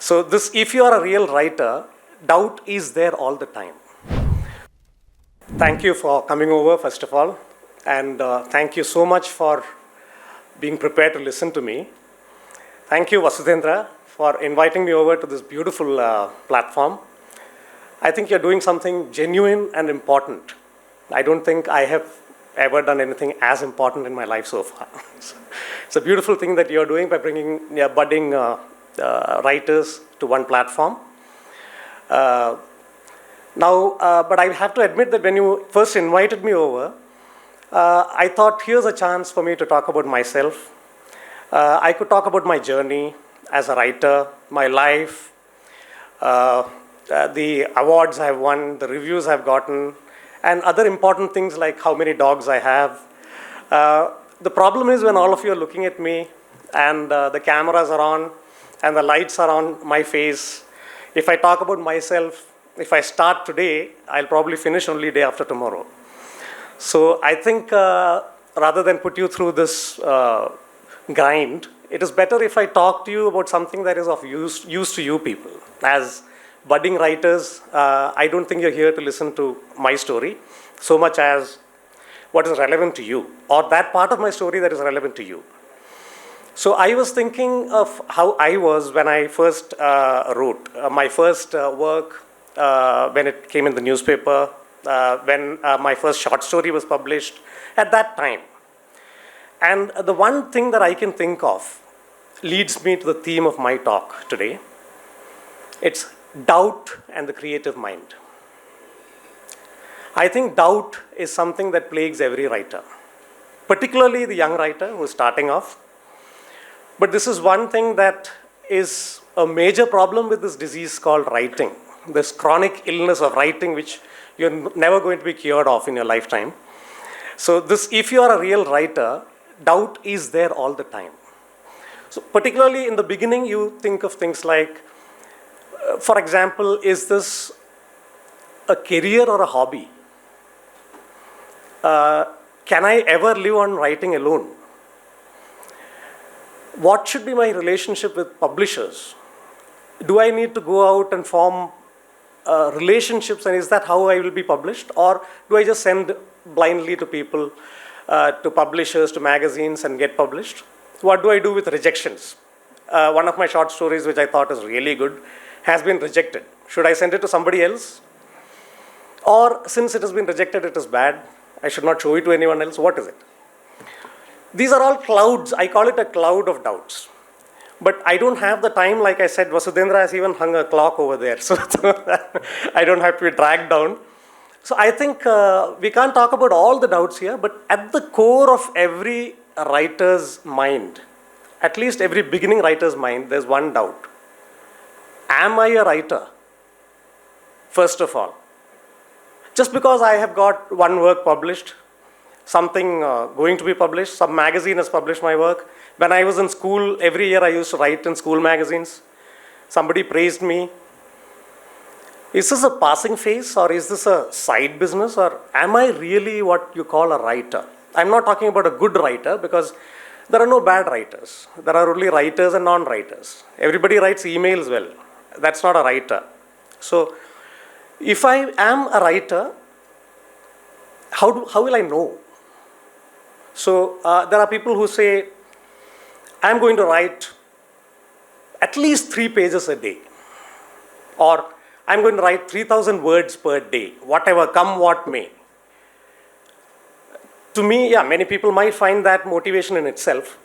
So this, if you are a real writer, doubt is there all the time. Thank you for coming over, first of all, and thank you so much for being prepared to listen to me. Thank you, Vasudhendra, for inviting me over to this beautiful platform. I think you're doing something genuine and important. I don't think I have ever done anything as important in my life so far. It's a beautiful thing that you're doing by bringing budding writers to one platform. But I have to admit that when you first invited me over, I thought here's a chance for me to talk about myself. I could talk about my journey as a writer, my life, the awards I've won, the reviews I've gotten, and other important things like how many dogs I have. The problem is when all of you are looking at me and the cameras are on and the lights are on my face, if I talk about myself, if I start today, I'll probably finish only day after tomorrow. So I think rather than put you through this grind, it is better if I talk to you about something that is of use to you people. As budding writers, I don't think you're here to listen to my story so much as what is relevant to you, or that part of my story that is relevant to you. So I was thinking of how I was when I first wrote my first work, when it came in the newspaper, when my first short story was published at that time. And the one thing that I can think of leads me to the theme of my talk today. It's doubt and the creative mind. I think doubt is something that plagues every writer, particularly the young writer who's starting off. But this is one thing that is a major problem with this disease called writing, this chronic illness of writing, which you're never going to be cured of in your lifetime. So this, if you are a real writer, doubt is there all the time. So particularly in the beginning, you think of things like, for example, is this a career or a hobby? Can I ever live on writing alone? What should be my relationship with publishers? Do I need to go out and form relationships, and is that how I will be published? Or do I just send blindly to people, to publishers, to magazines, and get published? What do I do with rejections? One of my short stories, which I thought is really good, has been rejected. Should I send it to somebody else? Or since it has been rejected, it is bad, I should not show it to anyone else? What is it? These are all clouds. I call it a cloud of doubts. But I don't have the time. Like I said, Vasudhendra has even hung a clock over there, so I don't have to be dragged down. So I think we can't talk about all the doubts here, but at the core of every writer's mind, at least every beginning writer's mind, there's one doubt. Am I a writer? First of all. Just because I have got one work published, something going to be published, some magazine has published my work. When I was in school, every year I used to write in school magazines. Somebody praised me. Is this a passing phase, or is this a side business, or am I really what you call a writer? I'm not talking about a good writer, because there are no bad writers. There are only writers and non-writers. Everybody writes emails well. That's not a writer. So if I am a writer, how will I know? So there are people who say, I'm going to write at least 3 pages a day, or I'm going to write 3,000 words per day, whatever, come what may. To me, yeah, many people might find that motivation in itself.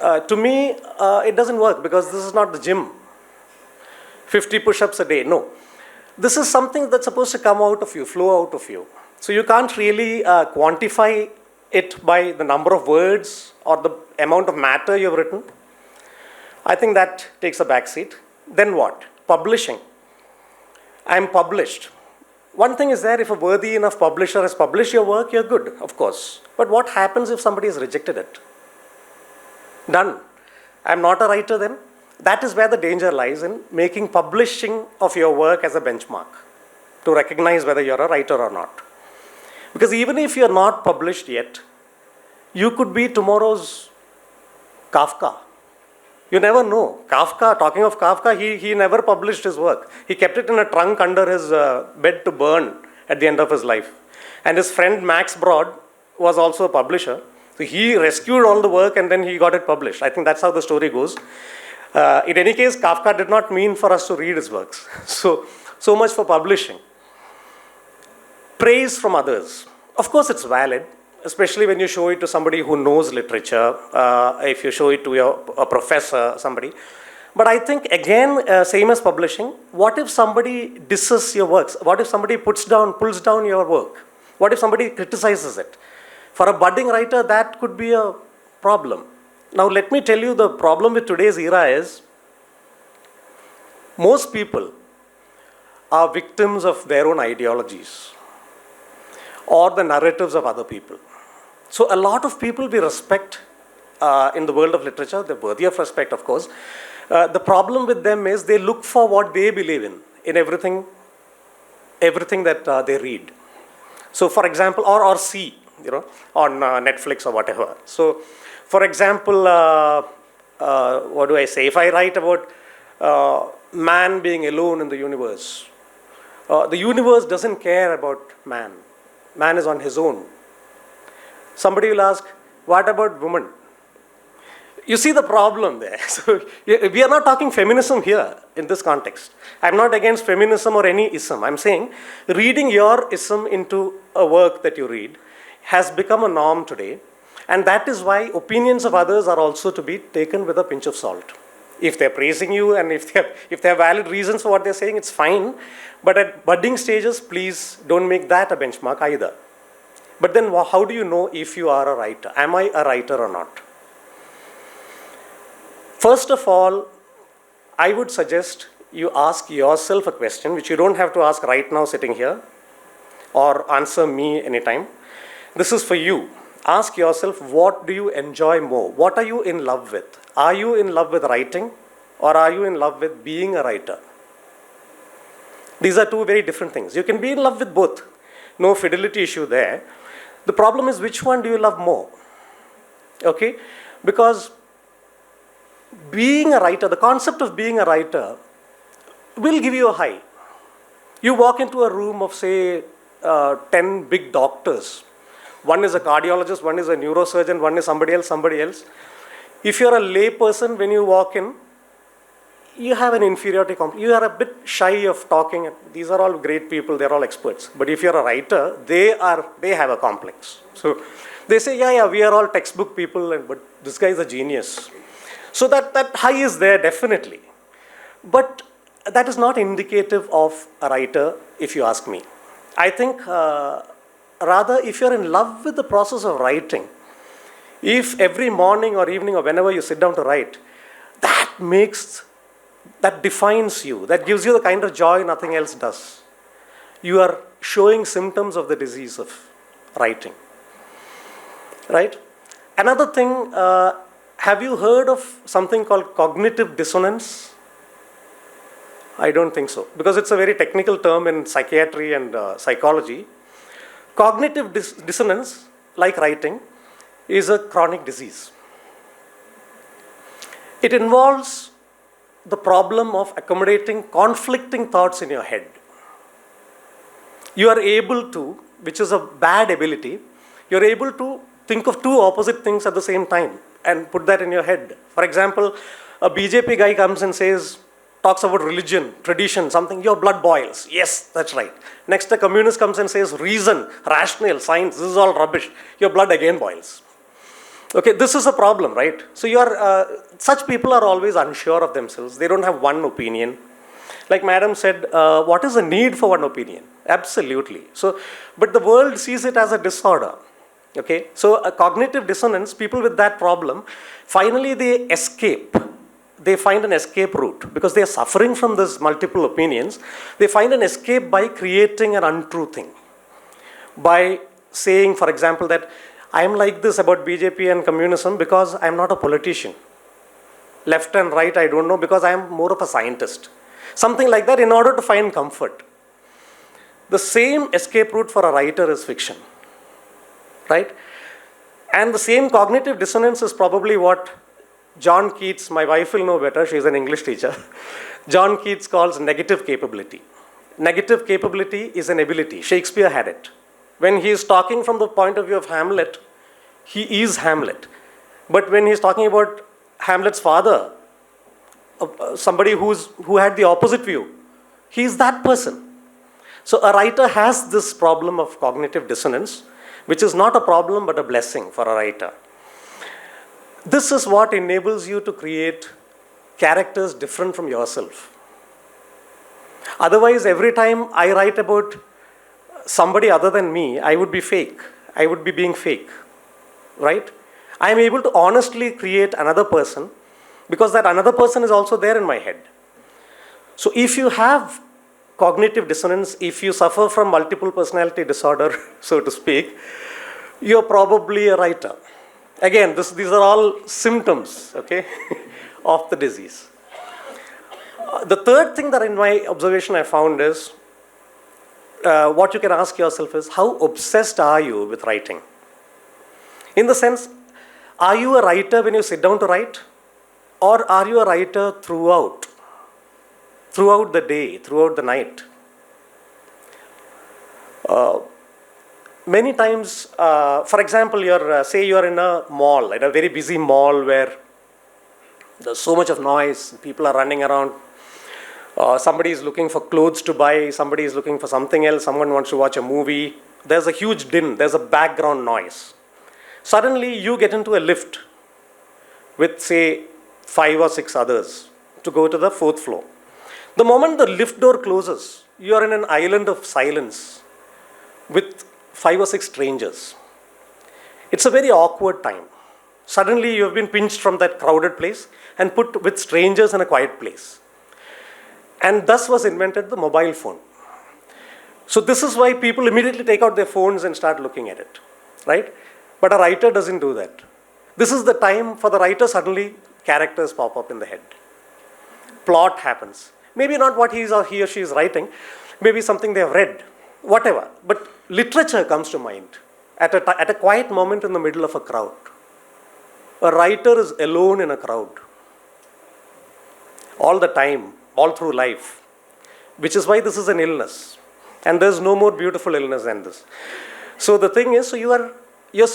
To me, it doesn't work, because this is not the gym. 50 push-ups a day, no. This is something that's supposed to come out of you, flow out of you. So you can't really quantify it by the number of words or the amount of matter you've written. I think that takes a backseat. Then what? Publishing. I'm published. One thing is that if a worthy enough publisher has published your work, you're good, of course. But what happens if somebody has rejected it? Done. I'm not a writer then. That is where the danger lies, in making publishing of your work as a benchmark to recognize whether you're a writer or not. Because even if you're not published yet, you could be tomorrow's Kafka. You never know. Kafka, talking of Kafka, he never published his work. He kept it in a trunk under his bed to burn at the end of his life. And his friend Max Brod was also a publisher. So he rescued all the work and then he got it published. I think that's how the story goes. In any case, Kafka did not mean for us to read his works. So much for publishing. Praise from others. Of course, it's valid, especially when you show it to somebody who knows literature, if you show it to a professor, somebody. But I think, again, same as publishing, what if somebody disses your works? What if somebody pulls down your work? What if somebody criticizes it? For a budding writer, that could be a problem. Now, let me tell you, the problem with today's era is most people are victims of their own ideologies or the narratives of other people. So a lot of people we respect in the world of literature, they're worthy of respect, of course. The problem with them is they look for what they believe in everything that they read. So for example, or see, on Netflix or whatever. So for example, what do I say? If I write about man being alone in the universe doesn't care about man. Man is on his own. Somebody will ask, what about woman? You see the problem there. So we are not talking feminism here in this context. I'm not against feminism or any ism. I'm saying reading your ism into a work that you read has become a norm today. And that is why opinions of others are also to be taken with a pinch of salt. If they're praising you and if they have valid reasons for what they're saying, it's fine. But at budding stages, please don't make that a benchmark either. But then how do you know if you are a writer? Am I a writer or not? First of all, I would suggest you ask yourself a question, which you don't have to ask right now sitting here or answer me anytime. This is for you. Ask yourself, what do you enjoy more? What are you in love with? Are you in love with writing or are you in love with being a writer? These are two very different things. You can be in love with both. No fidelity issue there. The problem is, which one do you love more? Okay? Because being a writer, the concept of being a writer will give you a high. You walk into a room of, say, 10 big doctors. One is a cardiologist, one is a neurosurgeon, one is somebody else. If you're a lay person, when you walk in, you have an inferiority complex. You are a bit shy of talking. These are all great people, they're all experts. But if you're a writer, they have a complex. So they say, yeah, we are all textbook people, but this guy is a genius. So that high is there, definitely. But that is not indicative of a writer, if you ask me. I think rather, if you're in love with the process of writing, if every morning or evening or whenever you sit down to write, that defines you, that gives you the kind of joy nothing else does. You are showing symptoms of the disease of writing. Right? Another thing, have you heard of something called cognitive dissonance? I don't think so, because it's a very technical term in psychiatry and psychology. Cognitive dissonance, like writing, is a chronic disease. It involves the problem of accommodating conflicting thoughts in your head. You are able to, which is a bad ability, you're able to think of two opposite things at the same time and put that in your head. For example, a BJP guy comes and talks about religion, tradition, something, your blood boils. Yes, that's right. Next, a communist comes and says reason, rationale, science, this is all rubbish. Your blood again boils. Okay, this is a problem, right? So such people are always unsure of themselves. They don't have one opinion. Like Madam said, what is the need for one opinion? Absolutely. So, but the world sees it as a disorder. Okay, so a cognitive dissonance, people with that problem, finally they escape. They find an escape route because they are suffering from this multiple opinions. They find an escape by creating an untrue thing. By saying, for example, that I am like this about BJP and communism because I am not a politician. Left and right, I don't know, because I am more of a scientist. Something like that in order to find comfort. The same escape route for a writer is fiction. Right? And the same cognitive dissonance is probably what John Keats, my wife will know better, she's an English teacher. John Keats calls negative capability. Negative capability is an ability. Shakespeare had it. When he is talking from the point of view of Hamlet, he is Hamlet. But when he's talking about Hamlet's father, somebody who had the opposite view, he is that person. So a writer has this problem of cognitive dissonance, which is not a problem but a blessing for a writer. This is what enables you to create characters different from yourself. Otherwise, every time I write about somebody other than me, I would be fake. I would be being fake, right? I am able to honestly create another person because that another person is also there in my head. So if you have cognitive dissonance, if you suffer from multiple personality disorder, so to speak, you're probably a writer. Again, these are all symptoms, okay, of the disease. The third thing that in my observation I found is, what you can ask yourself is, how obsessed are you with writing? In the sense, are you a writer when you sit down to write? Or are you a writer throughout the day, throughout the night? Many times, for example, say you're in a mall, in a very busy mall where there's so much of noise, people are running around, somebody is looking for clothes to buy, somebody is looking for something else, someone wants to watch a movie, there's a huge din, there's a background noise. Suddenly you get into a lift with, say, 5 or 6 others to go to the 4th floor. The moment the lift door closes, you are in an island of silence with 5 or 6 strangers. It's a very awkward time. Suddenly you have been pinched from that crowded place and put with strangers in a quiet place. And thus was invented the mobile phone. So this is why people immediately take out their phones and start looking at it, right? But a writer doesn't do that. This is the time for the writer, suddenly characters pop up in the head. Plot happens. Maybe not what he or she is writing, maybe something they have read, whatever. But literature comes to mind at a quiet moment in the middle of a crowd. A writer is alone in a crowd all the time, all through life, which is why this is an illness. And there's no more beautiful illness than this. So the thing is, so you're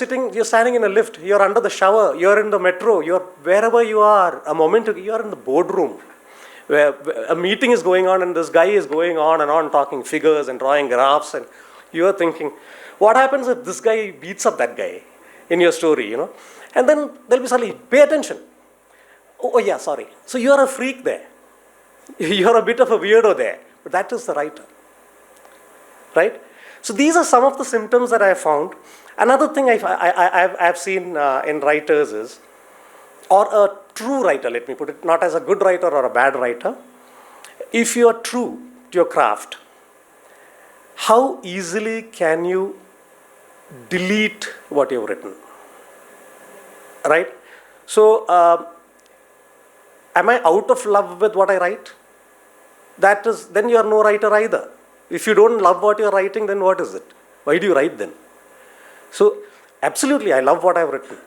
standing in a lift, you're under the shower, you're in the metro, you're wherever you are, a moment ago, you're in the boardroom, where a meeting is going on and this guy is going on and on talking figures and drawing graphs, and you're thinking, what happens if this guy beats up that guy in your story, you know? And then there'll be suddenly, pay attention. Oh yeah, sorry. So you're a freak there. You're a bit of a weirdo there, but that is the writer, right? So these are some of the symptoms that I found. Another thing I've seen in writers is, or a true writer, let me put it, not as a good writer or a bad writer, if you are true to your craft, how easily can you delete what you've written, right? So, am I out of love with what I write? Then you are no writer either. If you don't love what you're writing, then what is it? Why do you write then? So, absolutely, I love what I've written.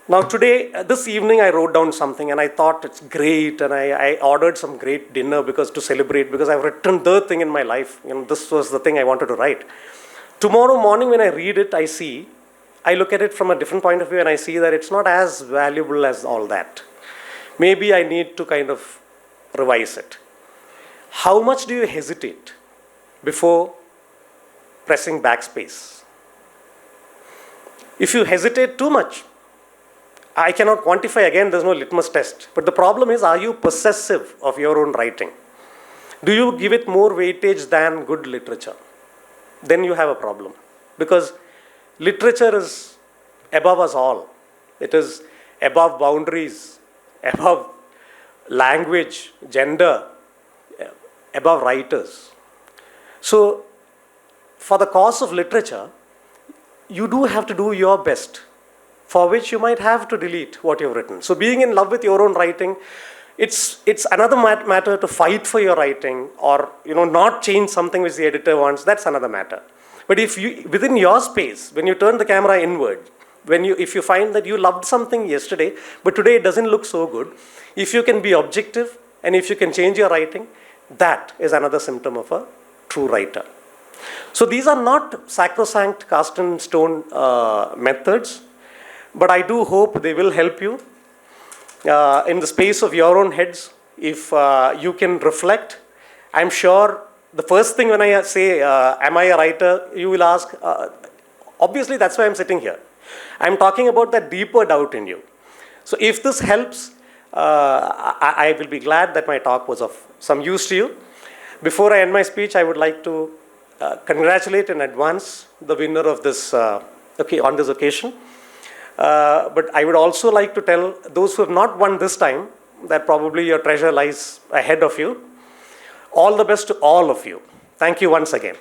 Now today, this evening I wrote down something and I thought it's great, and I ordered some great dinner to celebrate, because I've written the thing in my life. You know, this was the thing I wanted to write. Tomorrow morning when I read it, I look at it from a different point of view and I see that it's not as valuable as all that. Maybe I need to kind of revise it. How much do you hesitate before pressing backspace? If you hesitate too much, I cannot quantify, again, there's no litmus test. But the problem is, are you possessive of your own writing? Do you give it more weightage than good literature? Then you have a problem. Because literature is above us all. It is above boundaries, above language, gender, above writers. So, for the cause of literature, you do have to do your best, for which you might have to delete what you've written. So being in love with your own writing, it's another matter to fight for your writing, or not change something which the editor wants. That's another matter. But if you, within your space, when you turn the camera inward, If you find that you loved something yesterday, but today it doesn't look so good, if you can be objective and if you can change your writing, that is another symptom of a true writer. So these are not sacrosanct, cast in stone methods, but I do hope they will help you in the space of your own heads. If you can reflect, I'm sure the first thing when I say, am I a writer, you will ask, obviously that's why I'm sitting here. I'm talking about that deeper doubt in you. So if this helps, I will be glad that my talk was of some use to you. Before I end my speech, I would like to congratulate in advance the winner of this, on this occasion. But I would also like to tell those who have not won this time that probably your treasure lies ahead of you. All the best to all of you. Thank you once again.